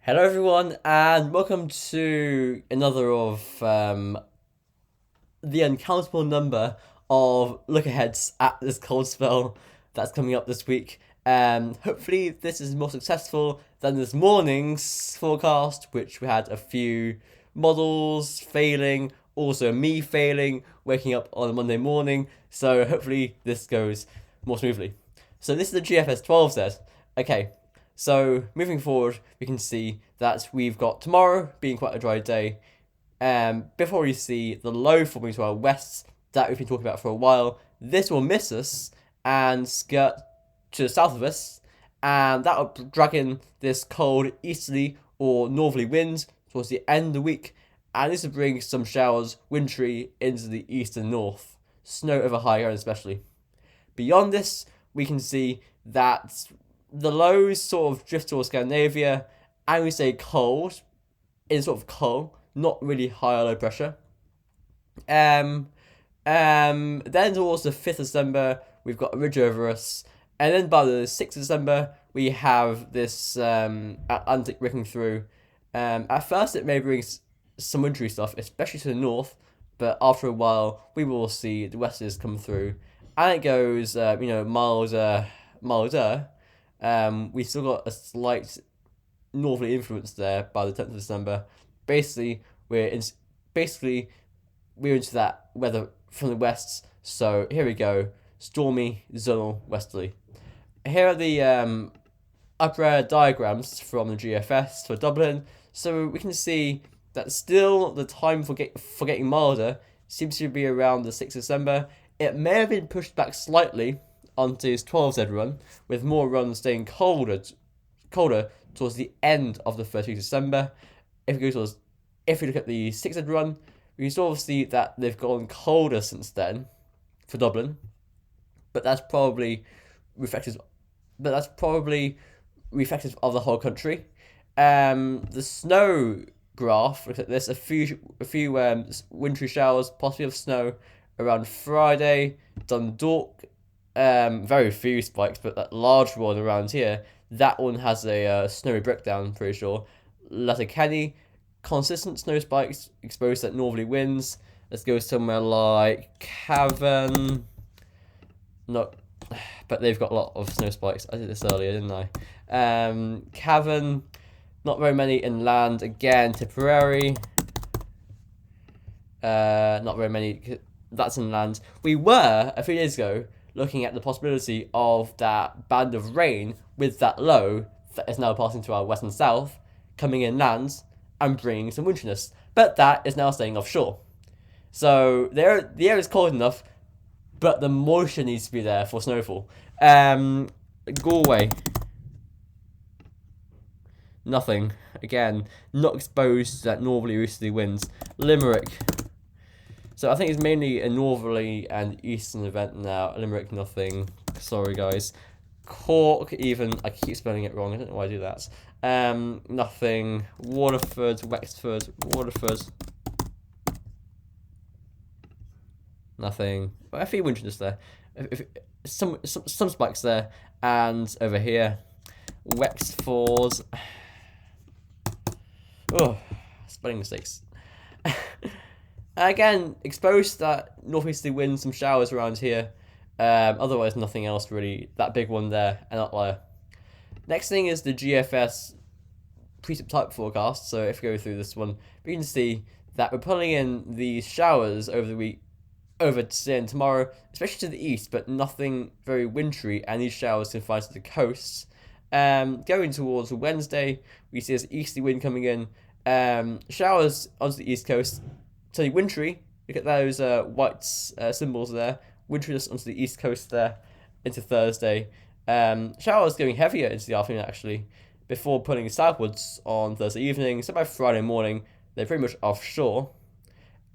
Hello, everyone, and welcome to another of the uncountable number of look aheads at this cold spell that's coming up this week. Hopefully, this is more successful than this morning's forecast, which we had a few models failing, also me failing, waking up on a Monday morning. So, hopefully, this goes more smoothly. So, this is the GFS 12 set. Okay, so moving forward, we can see that we've got tomorrow being quite a dry day. Before we see the low forming to our west that we've been talking about for a while, this will miss us and skirt to the south of us, and that will drag in this cold easterly or northerly wind towards the end of the week, and this will bring some showers wintry into the east and north, snow over high ground especially. Beyond this, we can see that the lows sort of drift towards Scandinavia, and we stay cold, in sort of cold, not really high or low pressure. Then towards the 5th of December, we've got a ridge over us, and then by the 6th of December, we have this Atlantic breaking through. At first, it may bring some wintry stuff, especially to the north, but after a while, we will see the westers come through, and it goes, milder. We still got a slight northerly influence there by the 10th of December. Basically, we're into that weather from the west. So here we go: stormy, zonal, westerly. Here are the upper diagrams from the GFS for Dublin. So we can see that still the time for getting milder seems to be around the 6th of December. It may have been pushed back slightly onto his 12Z run, with more runs staying colder towards the end of the 13th of December. If we look at the 6Z run, we can sort of see that they've gone colder since then for Dublin, but that's probably reflective. Of the whole country. The snow graph looks at this: a few wintry showers, possibly of snow around Friday. Dundalk, very few spikes, but that large one around here, that one has a snowy breakdown, I'm pretty sure. Letterkenny, consistent snow spikes exposed at northerly winds. Let's go somewhere like Cavan. No, but they've got a lot of snow spikes. I did this earlier, didn't I? Cavan, not very many inland. Again, Tipperary, not very many. That's inland. We were a few days ago looking at the possibility of that band of rain with that low that is now passing to our west and south, coming inland and bringing some wintriness. But that is now staying offshore. So the air is cold enough, but the moisture needs to be there for snowfall. Galway, nothing. Again, not exposed to that northerly easterly winds. Limerick. So I think it's mainly a northerly and eastern event now. Limerick, nothing. Sorry, guys. Cork, even. I keep spelling it wrong. I don't know why I do that. Nothing. Waterford, Wexford, Waterford. Nothing. A few winters there. Some spikes there. And over here, Wexford. Oh, spelling mistakes. Again, exposed to that northeasterly wind, some showers around here. Otherwise, nothing else really. That big one there, an outlier. Next thing is the GFS precept type forecast. So if we go through this one, we can see that we're pulling in these showers over the week, over today and tomorrow, especially to the east, but nothing very wintry, and these showers confined to the coast. Going towards Wednesday, we see this easterly wind coming in. Showers onto the east coast. So wintry, look at those white symbols there. Wintriness onto the east coast there into Thursday. Showers going heavier into the afternoon actually, before pulling southwards on Thursday evening. So by Friday morning, they're pretty much offshore.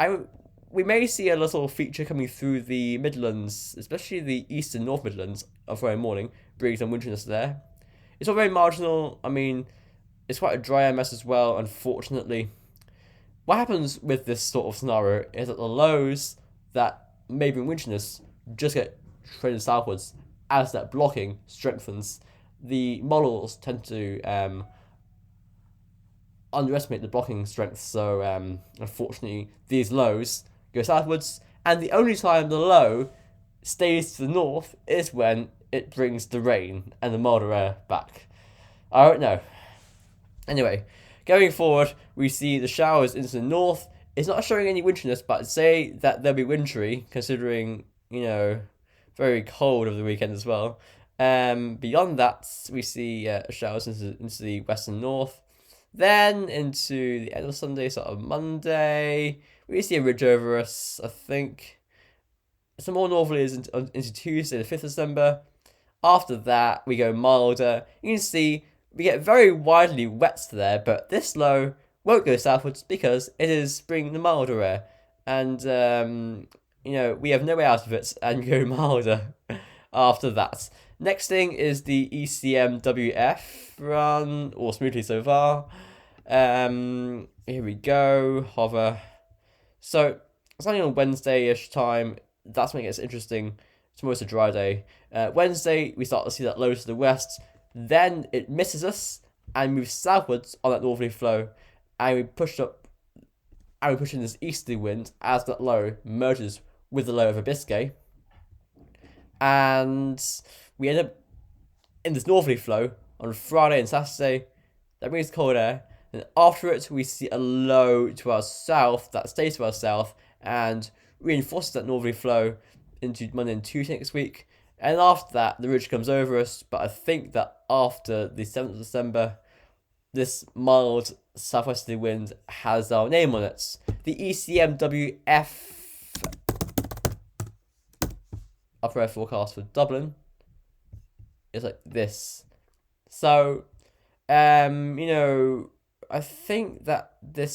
And we may see a little feature coming through the Midlands, especially the east and north Midlands on Friday morning, bringing some wintriness there. It's not very marginal. I mean, it's quite a dry mess as well, unfortunately. What happens with this sort of scenario is that the lows that may be in wintriness just get trended southwards as that blocking strengthens. The models tend to underestimate the blocking strength. So unfortunately, these lows go southwards, and the only time the low stays to the north is when it brings the rain and the milder air back. I don't know. Anyway, going forward, we see the showers into the north. It's not showing any wintriness, but I'd say that they'll be wintry, considering, very cold over the weekend as well. Beyond that, we see showers into the west and north. Then into the end of Sunday, sort of Monday, we see a ridge over us, I think. Some more northerlies into Tuesday, the 5th of December. After that, we go milder. You can see we get very widely wet there, but this low won't go southwards because it is bringing the milder air. And, we have no way out of it and go milder after that. Next thing is the ECMWF run, all smoothly so far. Here we go, hover. So, starting on Wednesday-ish time, that's when it gets interesting. Tomorrow's a dry day. Wednesday, we start to see that low to the west. Then it misses us and moves southwards on that northerly flow. And we push in this easterly wind as that low merges with the low over Biscay. And we end up in this northerly flow on Friday and Saturday. That brings cold air. And after it, we see a low to our south that stays to our south and reinforces that northerly flow into Monday and Tuesday next week. And after that, the ridge comes over us. But I think that after the 7th of December, this mild southwesterly wind has our name on it. The ECMWF upper air forecast for Dublin is like this. So, I think that it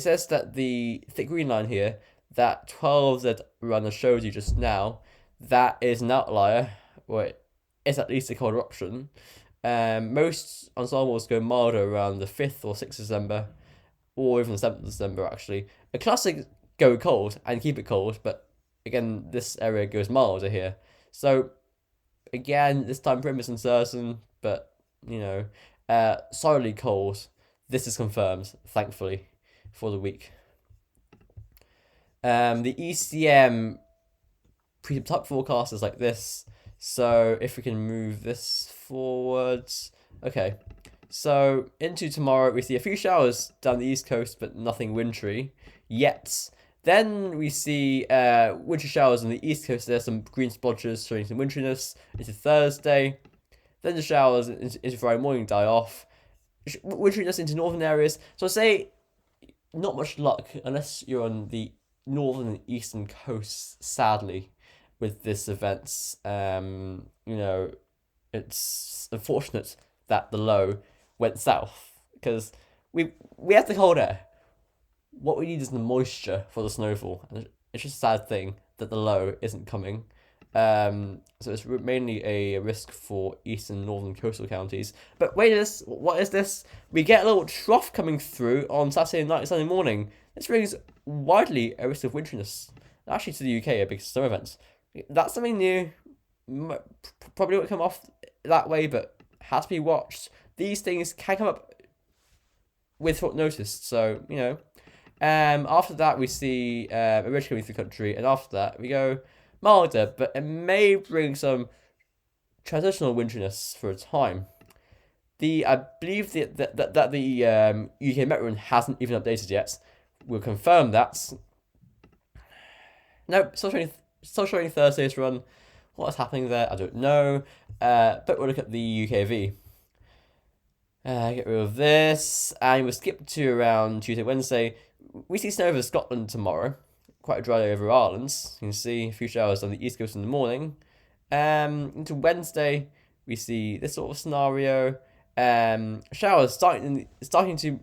says that the thick green line here, that 12 that runner showed you just now, that is an outlier, or it's at least a cold eruption. Most ensembles go milder around the 5th or 6th of December, or even the 7th of December, actually. A classic go cold and keep it cold, but again, this area goes milder here. So, again, this time perimeter is uncertain, but, solidly cold. This is confirmed, thankfully, for the week. The ECM pre-type forecast is like this. So if we can move this forwards. Okay. So into tomorrow, we see a few showers down the east coast, but nothing wintry yet. Then we see wintry showers on the east coast. There's some green splotches showing some wintriness into Thursday. Then the showers into Friday morning die off. Wintriness into northern areas. So I say not much luck unless you're on the northern and eastern coasts, sadly, with this event. It's unfortunate that the low went south because we have the cold air. What we need is the moisture for the snowfall, and it's just a sad thing that the low isn't coming. So it's mainly a risk for eastern and northern coastal counties. But wait, what is this? We get a little trough coming through on Saturday night and Sunday morning. This brings widely a risk of wintriness. Actually, to the UK, a big summer event. That's something new. Probably won't come off that way, but has to be watched. These things can come up with short notice. So, after that, we see a ridge coming through the country, and after that, we go milder, but it may bring some transitional wintriness for a time. I believe that the UK Met Run hasn't even updated yet. We'll confirm that. Nope, still showing Thursday's run. What is happening there? I don't know. But we'll look at the UKV. Get rid of this, and we'll skip to around Tuesday, Wednesday. We see snow over Scotland tomorrow. Quite a dry day over Ireland. You can see a few showers on the east coast in the morning. Into Wednesday, we see this sort of scenario. Showers starting to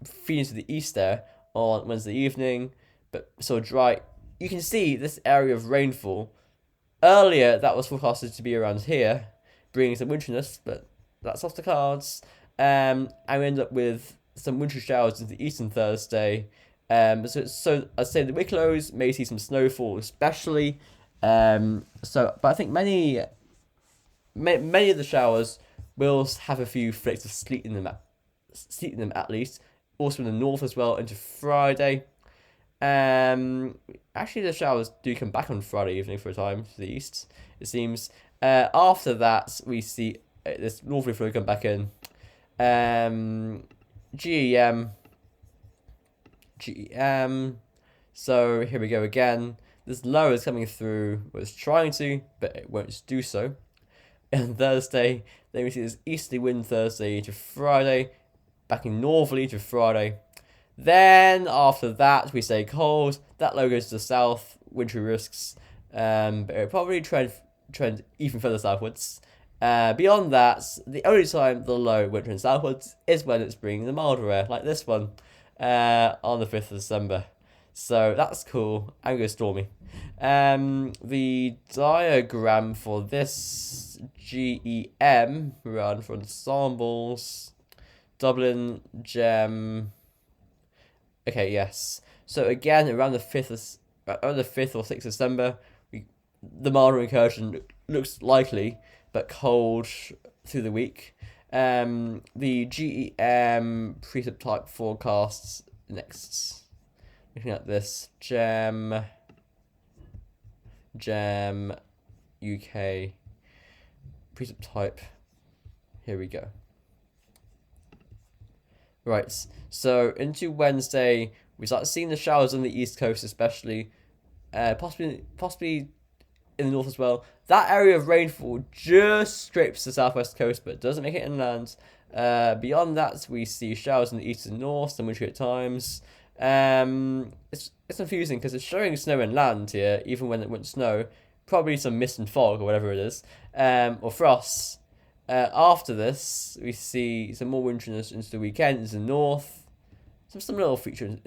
feed into the east there on Wednesday evening, but so dry. You can see this area of rainfall. Earlier, that was forecasted to be around here, bringing some wintriness, but that's off the cards. And we end up with some wintry showers into the eastern Thursday. So I'd say the Wicklow's may see some snowfall, especially. But I think many of the showers will have a few flakes of sleet in them seeing them at least. Also in the north as well into Friday. Actually, the showers do come back on Friday evening for a time to the east, it seems. After that, we see this northerly flow come back in. GEM. So here we go again. This low is coming through. Well, it's trying to, but it won't do so. And Thursday, then we see this easterly wind Thursday to Friday, backing northerly to Friday. Then after that, we stay cold. That low goes to the south, wintry risks, but it'll probably trend even further southwards. Beyond that, the only time the low went trend southwards is when it's bringing the milder air, like this one, on the 5th of December. So that's cool and goes stormy. The diagram for this GEM run for ensembles, Dublin, Gem. Okay, yes. So again, around the 5th or 6th of December, the milder incursion looks likely, but cold through the week. The GEM precept type forecasts next. Looking at this, Gem, UK, precept type. Here we go. Right, so into Wednesday, we start seeing the showers on the east coast, especially, possibly in the north as well. That area of rainfall just scrapes the southwest coast, but doesn't make it inland. Beyond that, we see showers in the east and north, some wintry at times. It's confusing because it's showing snow inland here, even when it wouldn't snow. Probably some mist and fog or whatever it is, or frost. After this, we see some more wintriness into the weekend into the north. Some little feature in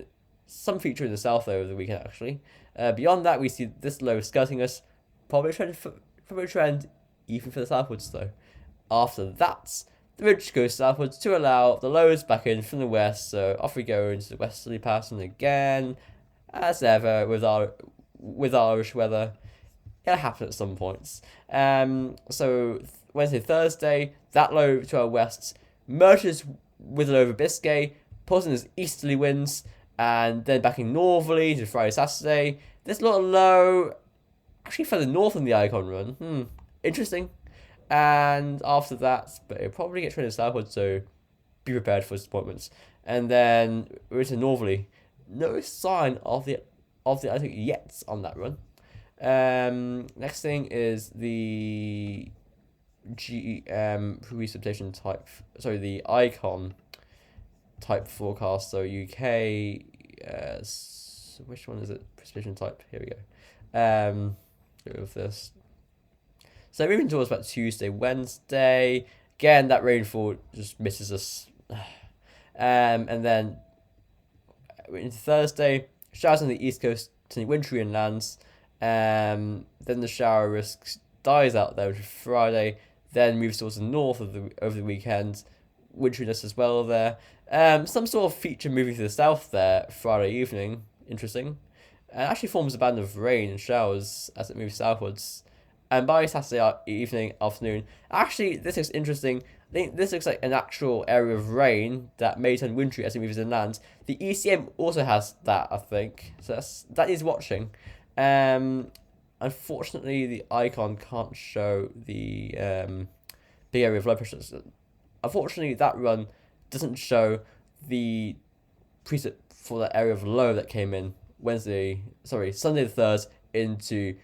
the south though over the weekend actually. Beyond that, we see this low skirting us. Probably trend even for the southwards though. After that, the ridge goes southwards to allow the lows back in from the west. So off we go into the westerly pattern again, as ever with Irish weather. It'll happen at some points. So Wednesday, Thursday, that low to our west merges with it over Biscay, pulls in as easterly winds, and then backing northerly to Friday, Saturday. This little low actually further north in the icon run. Interesting. And after that, but it'll probably get trended southwards, so be prepared for disappointments. And then we're into northerly. No sign of the I think yet on that run. Next thing is the precipitation type. Sorry, the icon type forecast. So UK. Which one is it? Precipitation type. Here we go. Go with this. So moving towards about Tuesday, Wednesday. Again, that rainfall just misses us. And then into Thursday, showers on the east coast to the wintry inlands. Then the shower risk dies out there, which is Friday. Then moves towards the north over the weekend. Wintriness as well there. Some sort of feature moving to the south there Friday evening. Interesting. And actually forms a band of rain and showers as it moves southwards. And by Saturday afternoon, actually this looks interesting. I think this looks like an actual area of rain that may turn wintry as it moves inland. The ECM also has that, I think. So that is watching. Unfortunately, the icon can't show the big area of low pressure. So unfortunately, that run doesn't show the preset for that area of low that came in Sunday the 3rd into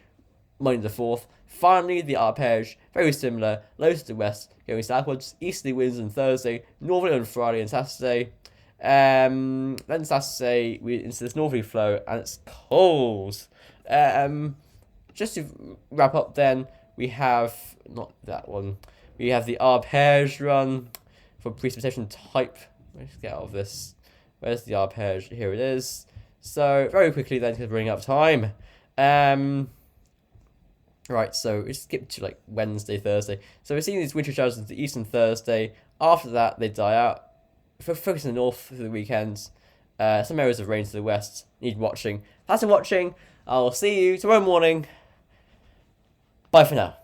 Monday the 4th. Finally, the arpege, very similar, low to the west, going southwards, easterly winds on Thursday, northerly on Friday and Saturday. Then Saturday, we into this northerly flow, and it's cold. Just to wrap up then, we have, not that one, we have the arpege run for precipitation type. Let's get out of this. Where's the arpege? Here it is. So, very quickly then, because we're running out of time. Right, so we skip to like Wednesday, Thursday. So we're seeing these wintry showers into the east on Thursday. After that, they die out. Focus on the north for the weekend. Some areas of rain to the west. Need watching. Thanks for watching. I'll see you tomorrow morning. Bye for now.